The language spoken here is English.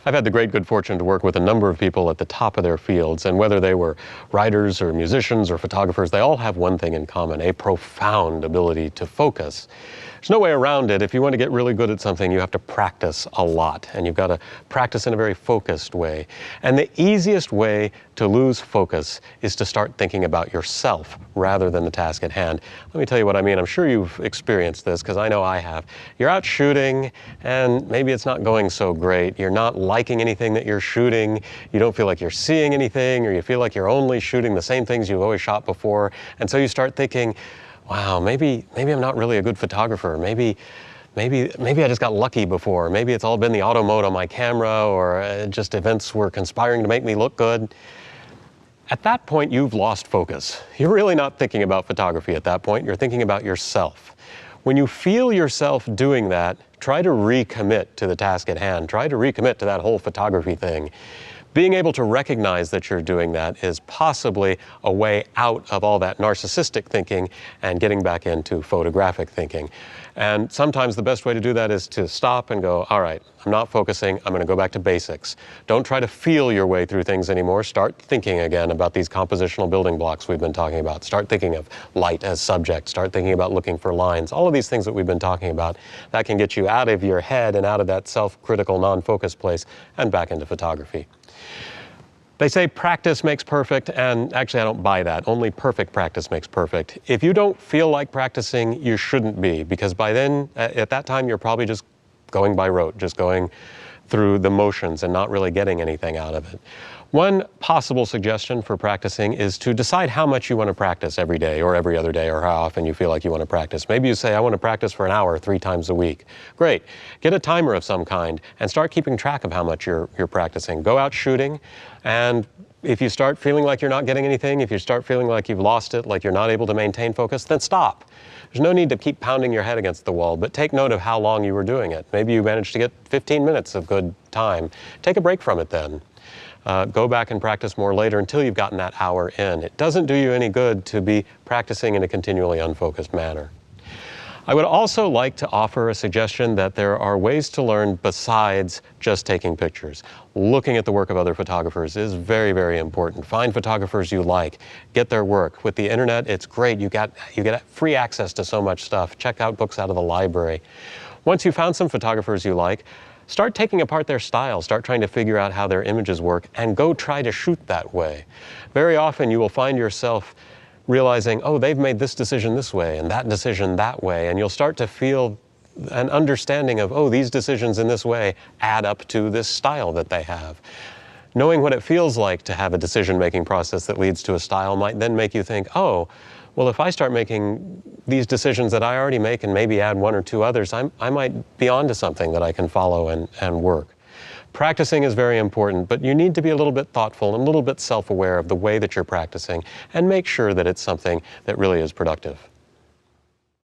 I've had the great good fortune to work with a number of people at the top of their fields, and whether they were writers or musicians or photographers, they all have one thing in common: a profound ability to focus. There's no way around it. If you want to get really good at something, you have to practice a lot, and you've got to practice in a very focused way. And the easiest way to lose focus is to start thinking about yourself rather than the task at hand. Let me tell you what I mean. I'm sure you've experienced this, because I know I have. You're out shooting, and maybe it's not going so great. You're not liking anything that you're shooting. You don't feel like you're seeing anything, or you feel like you're only shooting the same things you've always shot before. And so you start thinking, wow, maybe I'm not really a good photographer. Maybe I just got lucky before. Maybe it's all been the auto mode on my camera, or just events were conspiring to make me look good. At that point, you've lost focus. You're really not thinking about photography at that point. You're thinking about yourself. When you feel yourself doing that, try to recommit to the task at hand. Try to recommit to that whole photography thing. Being able to recognize that you're doing that is possibly a way out of all that narcissistic thinking and getting back into photographic thinking. And sometimes the best way to do that is to stop and go, all right, I'm not focusing, I'm going to go back to basics. Don't try to feel your way through things anymore. Start thinking again about these compositional building blocks we've been talking about. Start thinking of light as subject. Start thinking about looking for lines. All of these things that we've been talking about, that can get you out of your head and out of that self-critical, non-focused place and back into photography. They say practice makes perfect, and actually I don't buy that. Only perfect practice makes perfect. If you don't feel like practicing, you shouldn't be, because by then, at that time, you're probably just going by rote, just going through the motions and not really getting anything out of it. One possible suggestion for practicing is to decide how much you want to practice every day or every other day, or how often you feel like you want to practice. Maybe you say, I want to practice for an hour 3 times a week. Great. Get a timer of some kind and start keeping track of how much you're practicing. Go out shooting, and if you start feeling like you're not getting anything, if you start feeling like you've lost it, like you're not able to maintain focus, then stop. There's no need to keep pounding your head against the wall, but take note of how long you were doing it. Maybe you managed to get 15 minutes of good time. Take a break from it then. Go back and practice more later until you've gotten that hour in. It doesn't do you any good to be practicing in a continually unfocused manner. I would also like to offer a suggestion that there are ways to learn besides just taking pictures. Looking at the work of other photographers is very, very important. Find photographers you like. Get their work. With the internet, it's great. You get free access to so much stuff. Check out books out of the library. Once you've found some photographers you like, start taking apart their style. Start trying to figure out how their images work, and go try to shoot that way. Very often you will find yourself realizing, oh, they've made this decision this way and that decision that way, and you'll start to feel an understanding of, oh, these decisions in this way add up to this style that they have. Knowing what it feels like to have a decision-making process that leads to a style might then make you think, oh, well, if I start making these decisions that I already make and maybe add 1 or 2 others, I might be onto something that I can follow and work. Practicing is very important, but you need to be a little bit thoughtful and a little bit self-aware of the way that you're practicing, and make sure that it's something that really is productive.